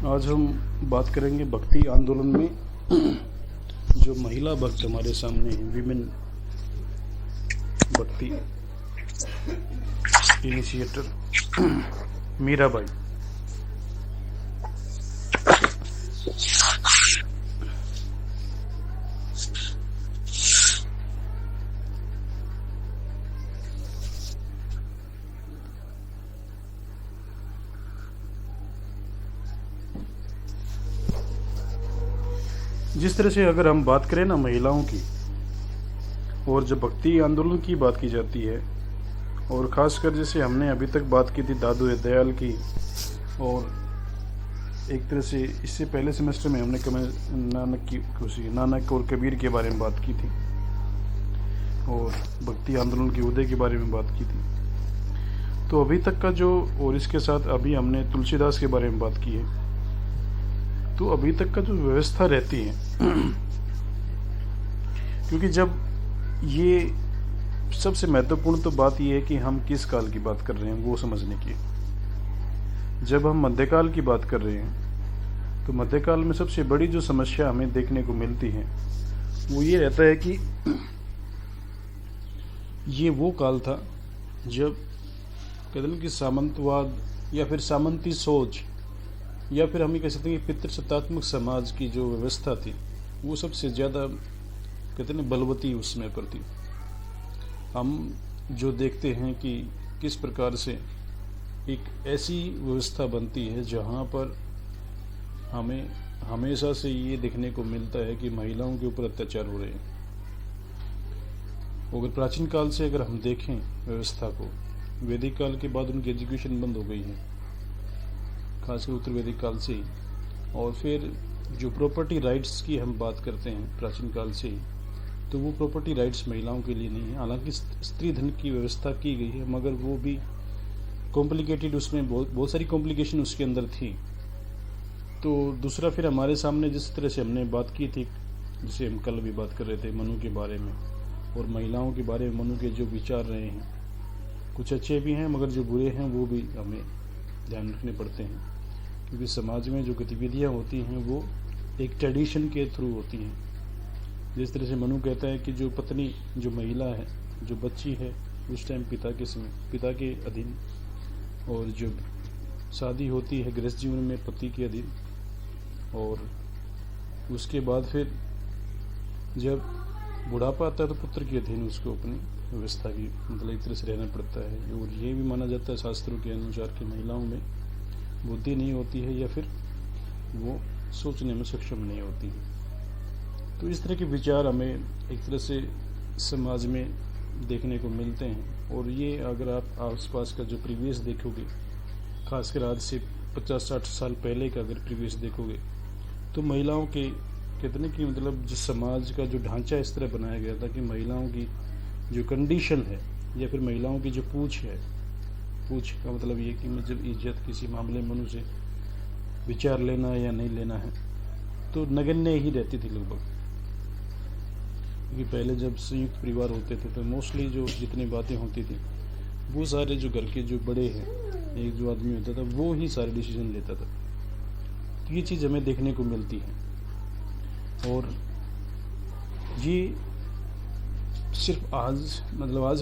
आज हम बात करेंगे भक्ति आंदोलन में जो महिला भक्त हमारे सामने हैं, विमेन भक्ति इनिशिएटर मीराबाई। जिस तरह से अगर हम बात करें ना महिलाओं की, और जब भक्ति आंदोलन की बात की जाती है, और ख़ासकर जैसे हमने अभी तक बात की थी दादू दयाल की, और एक तरह से इससे पहले सेमेस्टर में हमने नानक और कबीर के बारे में बात की थी, और भक्ति आंदोलन के उदय के बारे में बात की थी। तो अभी तक का जो, और इसके साथ अभी हमने तुलसीदास के बारे में बात की है। तो अभी तक का जो व्यवस्था रहती है क्योंकि जब ये सबसे महत्वपूर्ण तो बात ये है कि हम किस काल की बात कर रहे हैं वो समझने की। जब हम मध्यकाल की बात कर रहे हैं तो मध्यकाल में सबसे बड़ी जो समस्या हमें देखने को मिलती है वो ये रहता है कि ये वो काल था जब कहते हैं कि सामंतवाद या फिर सामंती सोच, या फिर हम ये कह सकते हैं कि पितृसत्तात्मक समाज की जो व्यवस्था थी वो सबसे ज़्यादा कहते हैं बलवती उस समय पर थी। हम जो देखते हैं कि किस प्रकार से एक ऐसी व्यवस्था बनती है जहाँ पर हमें हमेशा से ये देखने को मिलता है कि महिलाओं के ऊपर अत्याचार हो रहे हैं। अगर प्राचीन काल से अगर हम देखें व्यवस्था को, वैदिक काल के बाद उनकी एजुकेशन बंद हो गई है, खासकर उत्तर वैदिक काल से ही। और फिर जो प्रॉपर्टी राइट्स की हम बात करते हैं प्राचीन काल से ही, तो वो प्रॉपर्टी राइट्स महिलाओं के लिए नहीं है। हालांकि स्त्री धन की व्यवस्था की गई है, मगर वो भी कॉम्प्लिकेटेड, उसमें बहुत सारी कॉम्प्लिकेशन उसके अंदर थी। तो दूसरा फिर हमारे सामने जिस तरह से हमने बात की थी, जिसे हम कल भी बात कर रहे थे मनु के बारे में, और महिलाओं के बारे में मनु के जो विचार रहे हैं, कुछ अच्छे भी हैं मगर जो बुरे हैं वो भी हमें ध्यान रखने पड़ते हैं। क्योंकि समाज में जो गतिविधियां होती हैं वो एक ट्रेडिशन के थ्रू होती हैं। जिस तरह से मनु कहता है कि जो पत्नी, जो महिला है, जो बच्ची है, उस टाइम पिता के अधीन, और जो शादी होती है गृहस्थ जीवन में पति के अधीन, और उसके बाद फिर जब बुढ़ापा आता है तो पुत्र के अधीन उसको अपनी व्यवस्था की मतलब एक तरह से रहना पड़ता है। और ये भी माना जाता है शास्त्रों के अनुसार कि महिलाओं में बुद्धि नहीं होती है या फिर वो सोचने में सक्षम नहीं होती है। तो इस तरह के विचार हमें एक तरह से समाज में देखने को मिलते हैं। और ये अगर आप आसपास का जो प्रीवियस देखोगे, खासकर आज से 50-60 साल पहले का अगर प्रीवियस देखोगे, तो महिलाओं के कितने की मतलब जिस समाज का जो ढांचा इस तरह बनाया गया था कि महिलाओं की जो कंडीशन है या फिर महिलाओं की जो पूछ है, पूछ का मतलब ये कि जब इज्जत किसी मामले में मनु से विचार लेना या नहीं लेना है तो नगण्य ही रहती थी लगभग। क्योंकि पहले जब संयुक्त परिवार होते थे तो मोस्टली जो जितनी बातें होती थी वो सारे जो घर के जो बड़े हैं, एक जो आदमी होता था वो ही सारे डिसीजन लेता था। तो ये चीज़ हमें देखने को मिलती है। और ये सिर्फ आज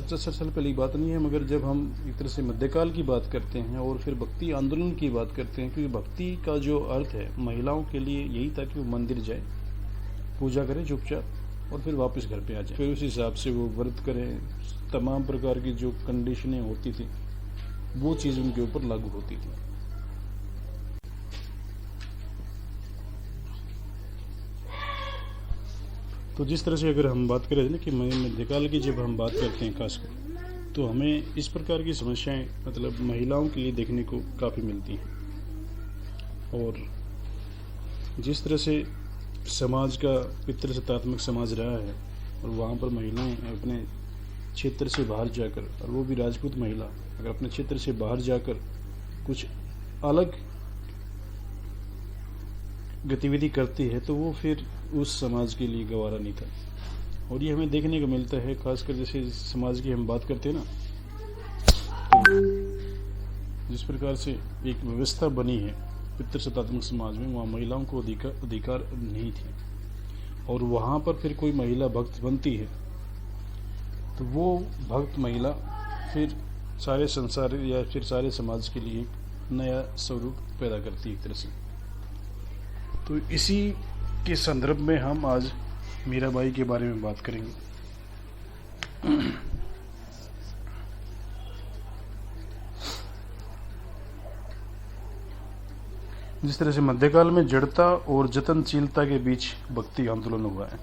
50 साल पहले की बात नहीं है, मगर जब हम एक तरह से मध्यकाल की बात करते हैं और फिर भक्ति आंदोलन की बात करते हैं, क्योंकि भक्ति का जो अर्थ है महिलाओं के लिए यही था कि वो मंदिर जाए, पूजा करें चुपचाप और फिर वापस घर पे आ जाए, फिर उस हिसाब से वो व्रत करें। तमाम प्रकार की जो कंडीशनें होती थी वो चीज़ उनके ऊपर लागू होती थी। तो जिस तरह से अगर हम बात करें ना कि मध्यकाल की जब हम बात करते हैं खासकर, तो हमें इस प्रकार की समस्याएं मतलब महिलाओं के लिए देखने को काफ़ी मिलती हैं। और जिस तरह से समाज का पितृसत्तात्मक समाज रहा है और वहाँ पर महिलाएं अपने क्षेत्र से बाहर जाकर, और वो भी राजपूत महिला अगर अपने क्षेत्र से बाहर जाकर कुछ अलग गतिविधि करती है तो वो फिर उस समाज के लिए गवारा नहीं था। और ये हमें देखने को मिलता है, खासकर जैसे समाज की हम बात करते हैं ना, तो जिस प्रकार से एक व्यवस्था बनी है पितृसत्तात्मक समाज में वहाँ महिलाओं को अधिकार नहीं थी, और वहाँ पर फिर कोई महिला भक्त बनती है तो वो भक्त महिला फिर सारे संसार या फिर सारे समाज के लिए एक नया स्वरूप पैदा करती है एक तरह से। तो इसी के संदर्भ में हम आज मीराबाई के बारे में बात करेंगे। जिस तरह से मध्यकाल में जड़ता और जतनशीलता के बीच भक्ति आंदोलन हुआ है,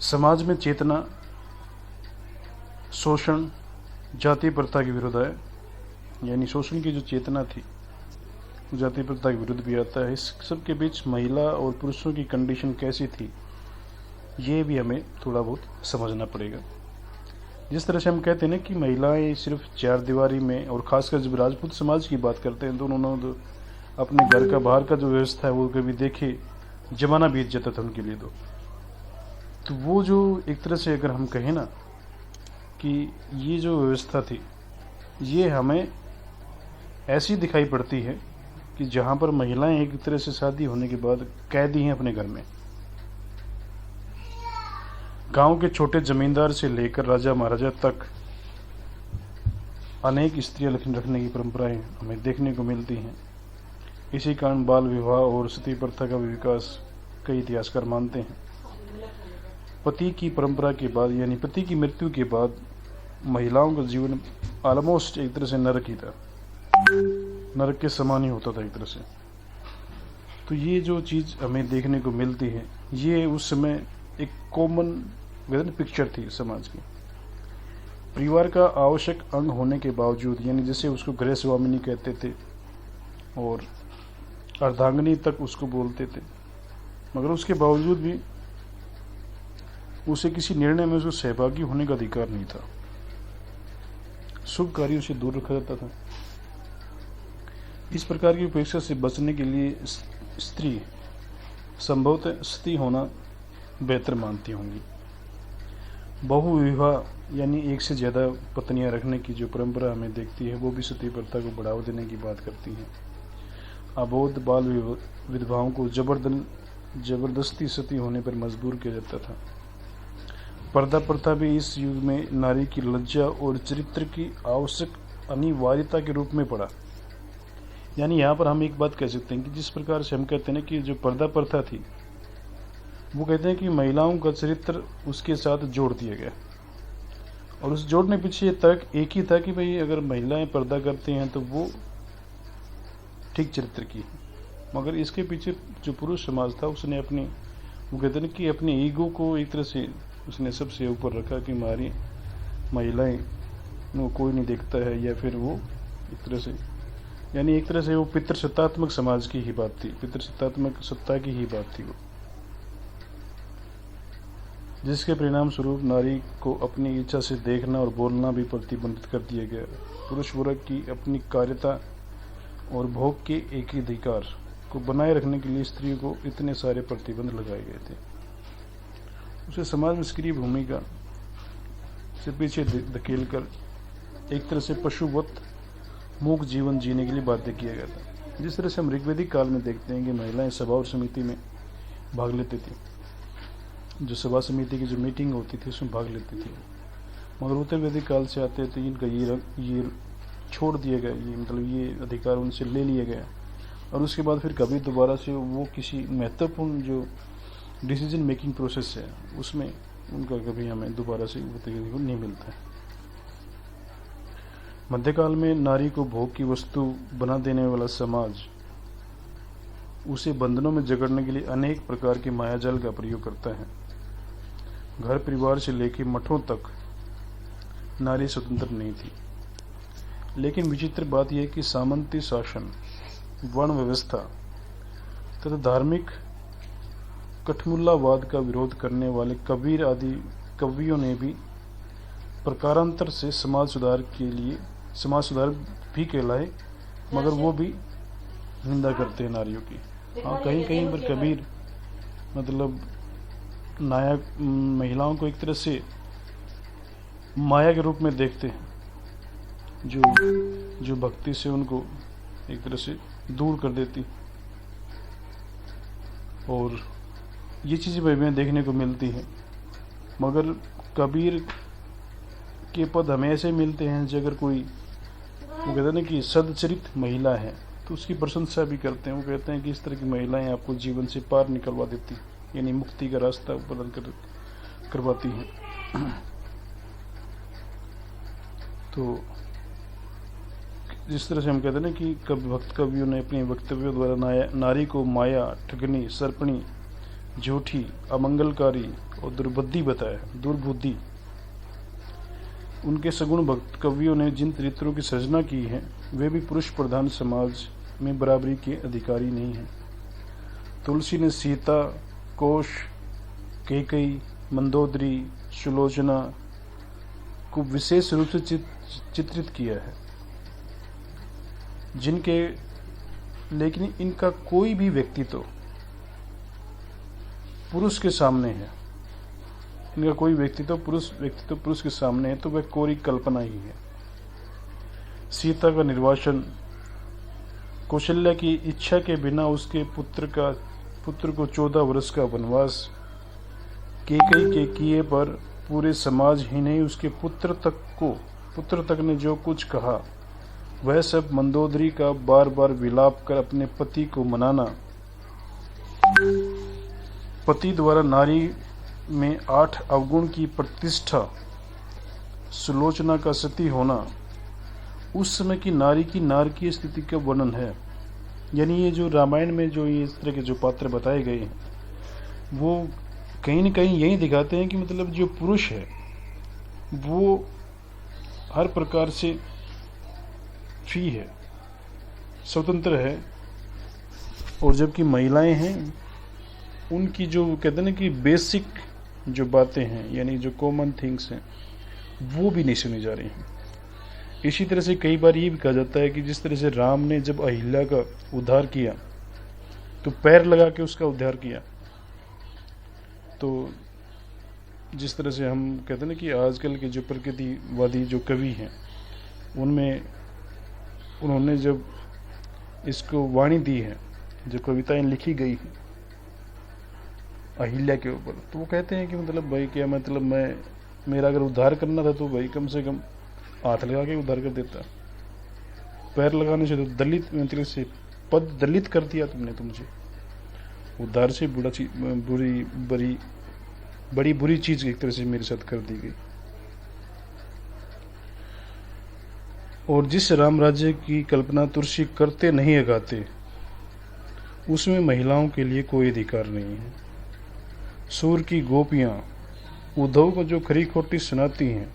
समाज में चेतना, शोषण, जाति प्रथा के विरुद्ध है, यानी शोषण की जो चेतना थी जाति प्रथा के विरुद्ध भी आता है। इस सब के बीच महिला और पुरुषों की कंडीशन कैसी थी ये भी हमें थोड़ा बहुत समझना पड़ेगा। जिस तरह से हम कहते हैं ना कि महिलाएं सिर्फ चार दीवारी में, और खासकर जब राजपूत समाज की बात करते हैं तो उन्होंने अपने घर का बाहर का जो व्यवस्था है वो कभी देखे, जमाना बीत जाता था उनके लिए। तो वो जो एक तरह से अगर हम कहें ना कि ये जो व्यवस्था थी ये हमें ऐसी दिखाई पड़ती है कि जहाँ पर महिलाएं एक तरह से शादी होने के बाद कैदी हैं अपने घर में। गांव के छोटे जमींदार से लेकर राजा महाराजा तक अनेक स्त्रियां रखने की परंपराएं हमें देखने को मिलती हैं। इसी कारण बाल विवाह और सती प्रथा का विकास कई इतिहासकार मानते हैं। पति की परंपरा के बाद, यानी पति की मृत्यु के बाद महिलाओं का जीवन ऑलमोस्ट एक तरह से नरक ही था, नरक के समान ही होता था एक तरह से। तो ये जो चीज़ हमें देखने को मिलती है ये उस समय एक कॉमन पिक्चर थी समाज की। परिवार का आवश्यक अंग होने के बावजूद, यानी जैसे उसको गृह स्वामिनी कहते थे और अर्धांगिनी तक उसको बोलते थे, मगर उसके बावजूद भी उसे किसी निर्णय में उसको सहभागी होने का अधिकार नहीं था। शुभ कार्यों से दूर रखा जाता था। इस प्रकार की उपेक्षा से बचने के लिए स्त्री संभवतः सती होना बेहतर मानती होंगी। बहु विवाह यानी एक से ज़्यादा पत्नियां रखने की जो परंपरा हमें देखती है वो भी सती प्रथा को बढ़ावा देने की बात करती है। अबोध बाल विधवाओं को जबरदस्ती सती होने पर मजबूर किया जाता था। पर्दा प्रथा भी इस युग में नारी की लज्जा और चरित्र की आवश्यक अनिवार्यता के रूप में पड़ा। यानी यहाँ पर हम एक बात कह सकते हैं कि जिस प्रकार से हम कहते हैं ना कि जो पर्दा प्रथा थी वो कहते हैं कि महिलाओं का चरित्र उसके साथ जोड़ दिया गया, और उस जोड़ने पीछे तर्क एक ही था कि भाई अगर महिलाएं पर्दा करती हैं तो वो ठीक चरित्र की, मगर इसके पीछे जो पुरुष समाज था उसने अपनी, वो कहते हैं कि अपने ईगो को एक तरह से उसने सबसे ऊपर रखा कि हमारी महिलाएं वो कोई नहीं देखता है, या फिर वो एक तरह से, यानी एक तरह से वो पितृसत्तात्मक समाज की ही बात थी, पितृसत्तात्मक सत्ता की ही बात थी वो, जिसके परिणाम स्वरूप नारी को अपनी इच्छा से देखना और बोलना भी प्रतिबंधित कर दिया गया। पुरुष वर्ग की अपनी कार्यता और भोग के एक ही अधिकार को बनाए रखने के लिए स्त्रियों को इतने सारे प्रतिबंध लगाए गए थे। उसे समाज में स्त्री भूमिका से पीछे धकेल कर एक तरह से पशुवत मूक जीवन जीने के लिए बाध्य किया गया था। जिस तरह से हम ऋग्वेदिक काल में देखते हैं कि महिलाएं सभा और समिति में भाग लेती थी, जो सभा समिति की जो मीटिंग होती थी उसमें भाग लेती थी, मगर उत्तर वैदिक काल से आते थे इनका ये छोड़ दिया गया, ये मतलब ये अधिकार उनसे ले लिया गया, और उसके बाद फिर कभी दोबारा से वो किसी महत्वपूर्ण जो डिसीजन मेकिंग प्रोसेस है उसमें उनका कभी हमें दोबारा से नहीं मिलता है। मध्यकाल में नारी को भोग की वस्तु बना देने वाला समाज उसे बंधनों में जकड़ने के लिए अनेक प्रकार के मायाजाल का प्रयोग करता है। घर परिवार से लेकर मठों तक नारी स्वतंत्र नहीं थी। लेकिन विचित्र बात यह कि सामंती शासन, वर्ण व्यवस्था तथा धार्मिक कठमुल्लावाद का विरोध करने वाले कबीर आदि कवियों ने भी प्रकारांतर से समाज सुधार भी कहलाए, मगर वो भी निंदा करते हैं नारियों की। हाँ, कहीं कहीं पर कबीर मतलब नायक महिलाओं को एक तरह से माया के रूप में देखते हैं, जो भक्ति से उनको एक तरह से दूर कर देती। और ये चीज़ें हमें देखने को मिलती हैं। मगर कबीर के पद हमें ऐसे मिलते हैं जो अगर कोई वो कहते हैं ना कि सदचरित महिला है तो उसकी प्रशंसा भी करते हैं। वो कहते हैं कि इस तरह की महिलाएं आपको जीवन से पार निकलवा देती, यानी मुक्ति का रास्ता प्रदान करवाती हैं। तो जिस तरह से हम कहते हैं ना कि भक्त कवियों ने अपने वक्तव्यों द्वारा नारी को माया, ठगनी, सर्पणी, झूठी, अमंगलकारी और दुर्बुद्धि बताया, दुर्बुद्धि। उनके सगुण भक्त कवियों ने जिन चरित्रों की सृजना की है वे भी पुरुष प्रधान समाज में बराबरी के अधिकारी नहीं हैं। तुलसी ने सीता, कोश, कैकेयी, मंदोदरी, सुलोचना को विशेष रूप से चित्रित किया है, जिनके लेकिन इनका कोई भी व्यक्तित्व पुरुष के सामने है। इनका कोई व्यक्तित्व पुरुष के सामने है तो वह कोरी कल्पना ही है। सीता का निर्वासन, कौशल्या की इच्छा के बिना उसके पुत्र को 14 वर्ष का वनवास, कैकेयी के किए पर पूरे समाज ही नहीं उसके पुत्र तक ने जो कुछ कहा वह सब, मंदोदरी का बार बार विलाप कर अपने पति को मनाना, पति द्वारा नारी में 8 अवगुण की प्रतिष्ठा, सुलोचना का सती होना, उस समय की नारी की नारकीय स्थिति का वर्णन है। यानी ये जो रामायण में जो ये इस तरह के जो पात्र बताए गए हैं वो कहीं न कहीं यही दिखाते हैं कि मतलब जो पुरुष है वो हर प्रकार से फ्री है, स्वतंत्र है, और जबकि महिलाएं हैं उनकी जो कहते हैं ना कि बेसिक जो बातें हैं यानी जो कॉमन थिंग्स हैं वो भी नहीं सुनी जा रही हैं। इसी तरह से कई बार ये भी कहा जाता है कि जिस तरह से राम ने जब अहिल्या का उद्धार किया तो पैर लगा के उसका उद्धार किया। तो जिस तरह से हम कहते हैं ना कि आजकल के जो प्रकृतिवादी जो कवि हैं उनमें उन्होंने जब इसको वाणी दी है, जो कविताएं लिखी गई हैं अहिल्या के ऊपर, तो वो कहते हैं कि मतलब भाई क्या मतलब मेरा अगर उद्धार करना था तो भाई कम से कम हाथ लगा के उद्धार कर देता, पैर लगाने से तो दलित मतलब से पद दलित कर दिया तुमने, तो मुझे उद्धार से बड़ी बुरी चीज एक तरह से मेरे साथ कर दी गई। और जिस राम राज्य की कल्पना तुलसी करते नहीं अगाते उसमें महिलाओं के लिए कोई अधिकार नहीं है। सूर की गोपियां उद्धव को जो खरी खोटी सुनाती हैं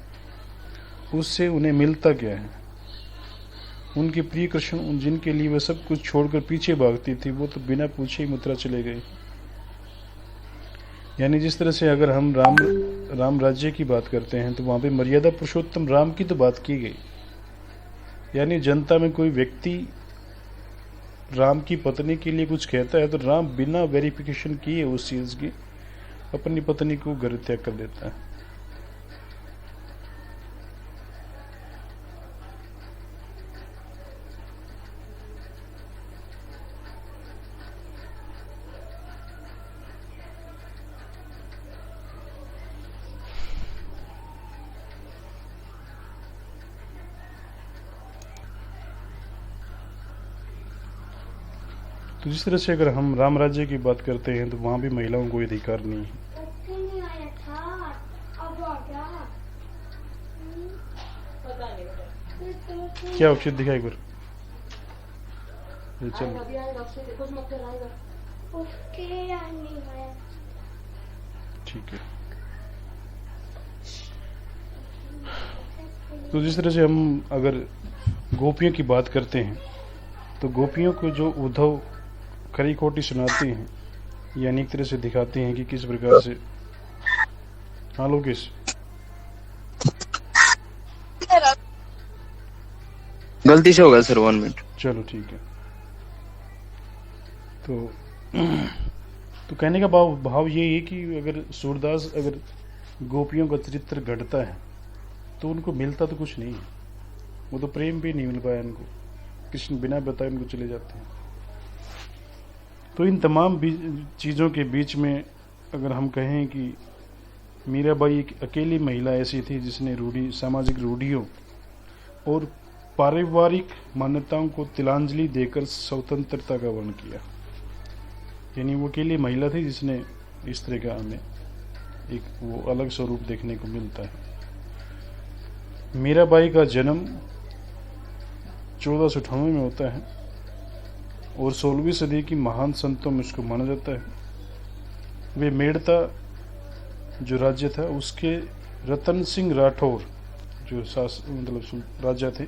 उससे उन्हें मिलता क्या है। उनके प्रिय कृष्ण जिनके लिए वह सब कुछ छोड़कर पीछे भागती थी वो तो बिना पूछे ही मथुरा चले गए। यानी जिस तरह से अगर हम राम राज्य की बात करते हैं तो वहां पे मर्यादा पुरुषोत्तम राम की तो बात की गई, यानी जनता में कोई व्यक्ति राम की पत्नी के लिए कुछ कहता है तो राम बिना वेरिफिकेशन किए उस चीज की अपनी पत्नी को घर त्याग कर देता है। तो जिस तरह से अगर हम राम राज्य की बात करते हैं तो वहां भी महिलाओं को अधिकार नहीं है। क्या अक्षित दिखाई एक बार, चल ठीक है। तो जिस तरह से हम अगर गोपियों की बात करते हैं तो गोपियों को जो उद्धव खरी खोटी सुनाती हैं यानी एक तरह से दिखाती हैं कि किस प्रकार से, हाँ लोकेश गलती से होगा सर 1 मिनट। चलो ठीक है। तो कहने का भाव ये है कि अगर सूरदास अगर गोपियों का चरित्र घटता है तो उनको मिलता तो कुछ नहीं है, वो तो प्रेम भी नहीं मिल पाया उनको, कृष्ण बिना बताए उनको चले जाते हैं। तो इन तमाम चीज़ों के बीच में अगर हम कहें कि मीराबाई एक अकेली महिला ऐसी थी जिसने सामाजिक रूढ़ियों और पारिवारिक मान्यताओं को तिलांजलि देकर स्वतंत्रता का वर्ण किया। यानी वो अकेली महिला थी जिसने इस तरह का हमें एक वो अलग स्वरूप देखने को मिलता है। मीराबाई का जन्म 1498 में होता है और 16वीं सदी की महान संतों में उसको माना जाता है। वे मेड़ता जो राज्य था उसके रतन सिंह राठौर जो राजा थे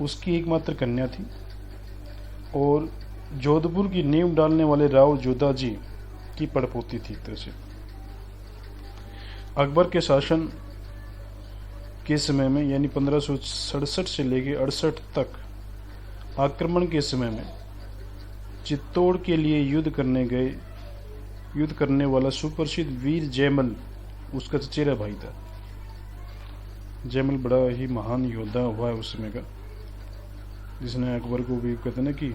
उसकी एकमात्र कन्या थी और जोधपुर की नींव डालने वाले राव जोधा जी की पड़पोती थी। एक तरह से अकबर के शासन के समय में यानी 1567 से लेकर 68 तक आक्रमण के समय में चित्तौड़ के लिए युद्ध करने वाला सुप्रसिद्ध वीर जयमल उसका चचेरा भाई था। जयमल बड़ा ही महान योद्धा हुआ है उस समय का, जिसने अकबर को भी कहते ना कि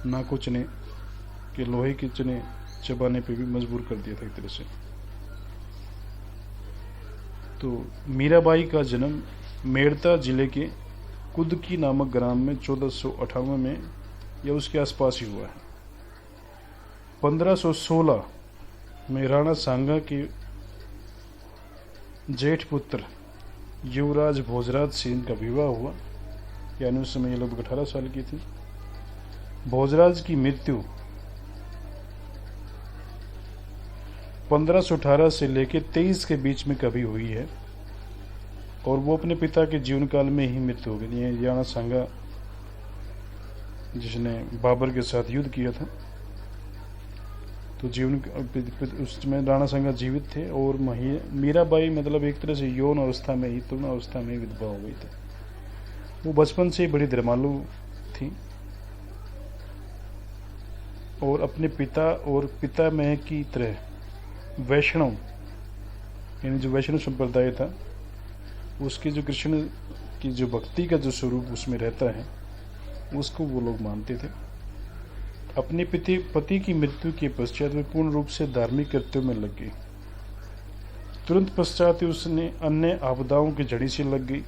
नाको चने के लोहे के चने चबाने पे भी मजबूर कर दिया था एक तरह से। तो मीराबाई का जन्म मेड़ता जिले के कुदकी नामक ग्राम में 1458 में या उसके आसपास ही हुआ है। 1516 में राणा सांगा के जेठ पुत्र युवराज भोजराज से इनका विवाह हुआ, यानी उस समय ये लगभग 18 साल की थी। भोजराज की मृत्यु 1518 से लेकर 23 के बीच में कभी हुई है और वो अपने पिता के जीवन काल में ही मृत्यु हो गई। ये राणा सांगा जिसने बाबर के साथ युद्ध किया था, तो उसमें राणा सांगा जीवित थे और मीराबाई मतलब एक तरह से यौन अवस्था में ही तरुण अवस्था में विधवा हो गई थी। वो बचपन से ही बड़ी धर्मालु थी और अपने पिता में की तरह वैष्णव यानी जो वैष्णव संप्रदाय था उसके जो कृष्ण की जो भक्ति का जो स्वरूप उसमें रहता है उसको वो लोग मानते थे। अपने पति की मृत्यु के पश्चात वे पूर्ण रूप से धार्मिक कृत्यों में लग गई। तुरंत पश्चात उसने अन्य आपदाओं की जड़ी से लग गई।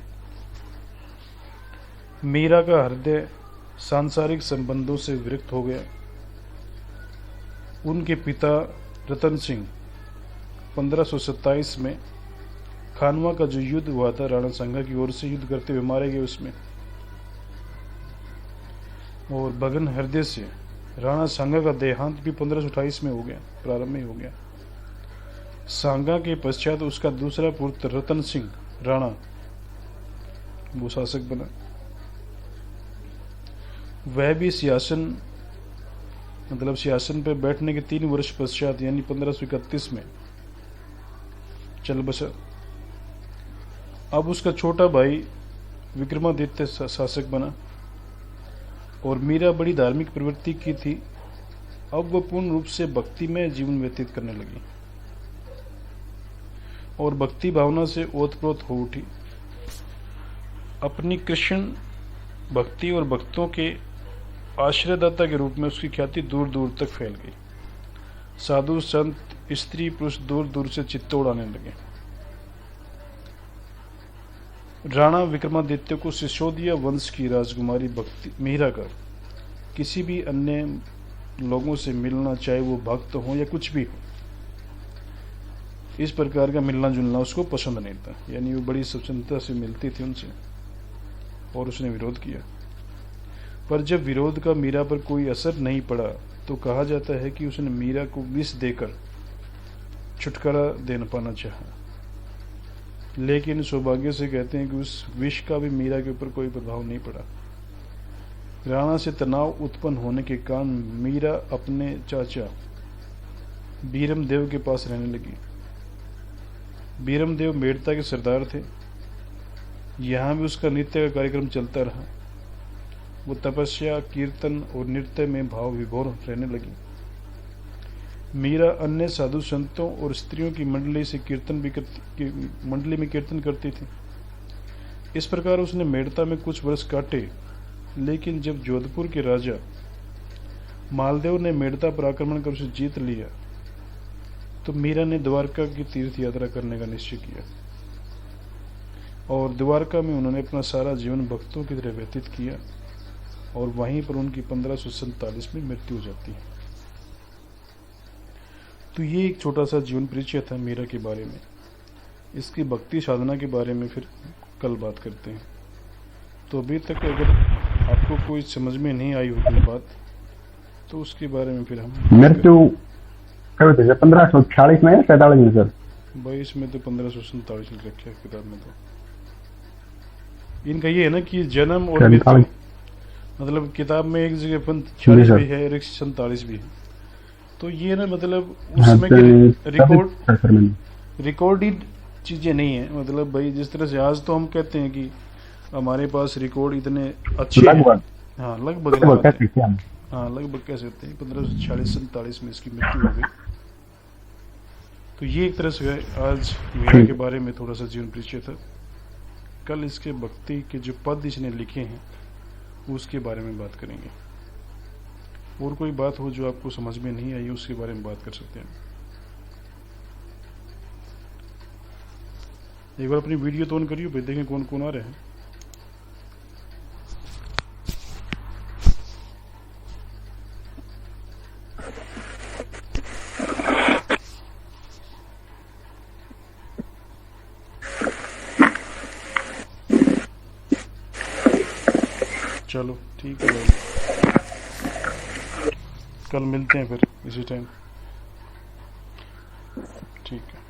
मीरा का हृदय सांसारिक संबंधों से विरक्त हो गया। उनके पिता रतन सिंह 1527 में खानवा का जो युद्ध हुआ था राणा सांगा की ओर से युद्ध करते हुए मारे गए उसमें, और भगन हृदय से राणा सांगा का देहांत भी 1528 में हो गया, प्रारंभ में हो गया। सांगा के पश्चात उसका दूसरा पुत्र रतन सिंह राणा वो शासक बना। वह भी सियासन पर बैठने के 3 वर्ष पश्चात यानी 1531 में चल बसा। अब उसका छोटा भाई विक्रमादित्य शासक बना और मीरा बड़ी धार्मिक प्रवृत्ति की थी। अब वह पूर्ण रूप से भक्ति में जीवन व्यतीत करने लगी और भक्ति भावना से ओतप्रोत हो उठी। अपनी कृष्ण भक्ति और भक्तों के आश्रयदाता के रूप में उसकी ख्याति दूर दूर तक फैल गई। साधु संत स्त्री पुरुष दूर दूर से चित्तौड़ आने लगे। राणा विक्रमादित्य को सिसोदिया वंश की राजकुमारी मीरा का किसी भी अन्य लोगों से मिलना, चाहे वो भक्त हो या कुछ भी हो, इस प्रकार का मिलना जुलना उसको पसंद नहीं था। यानी वो बड़ी स्वतंत्रता से मिलती थी उनसे और उसने विरोध किया। पर जब विरोध का मीरा पर कोई असर नहीं पड़ा तो कहा जाता है कि उसने मीरा को विष देकर छुटकारा देना पाना चाहा, लेकिन सौभाग्य से कहते हैं कि उस विष का भी मीरा के ऊपर कोई प्रभाव नहीं पड़ा। राणा से तनाव उत्पन्न होने के कारण मीरा अपने चाचा बीरमदेव के पास रहने लगी। बीरमदेव मेड़ता के सरदार थे। यहाँ भी उसका नृत्य का कार्यक्रम चलता रहा। वो तपस्या, कीर्तन और नृत्य में भाव विभोर रहने लगी। मीरा अन्य साधु संतों और स्त्रियों की मंडली में कीर्तन करती थी। इस प्रकार उसने मेड़ता में कुछ वर्ष काटे लेकिन जब जोधपुर के राजा मालदेव ने मेड़ता पर आक्रमण कर उसे जीत लिया तो मीरा ने द्वारका की तीर्थ यात्रा करने का निश्चय किया और द्वारका में उन्होंने अपना सारा जीवन भक्तों की तरह व्यतीत किया और वहीं पर उनकी 1547 में मृत्यु हो जाती है। तो ये एक छोटा सा जीवन परिचय था मीरा के बारे में। इसकी भक्ति साधना के बारे में फिर कल बात करते हैं। तो अभी तक अगर आपको कोई समझ में नहीं आई होगी बात तो उसके बारे में फिर हम मृत्यु कब थे 1546 में या 47 में सर? भाई इसमें तो 1547 लिख रखा है किताब में। तो इनका ये है ना कि जन्म और मृत्यु, मतलब किताब में एक जगह 46 भी है और 147 भी है। तो ये ना मतलब उसमें रिकॉर्डेड चीजें नहीं है। मतलब भाई जिस तरह से आज तो हम कहते हैं कि हमारे पास रिकॉर्ड इतने अच्छे हैं, हाँ लगभग कह सकते हैं 1546-47 में इसकी मृत्यु हो गई। तो ये एक तरह से आज मीरा के बारे में थोड़ा सा जीवन परिचय था। कल इसके भक्ति के जो पद इसने लिखे हैं उसके बारे में बात करेंगे। और कोई बात हो जो आपको समझ में नहीं आई उसके बारे में बात कर सकते हैं। एक बार अपनी वीडियो तो ऑन करिए भाई, देखें कौन कौन आ रहे हैं। चलो ठीक है भाई, कल मिलते हैं फिर इसी टाइम। ठीक है।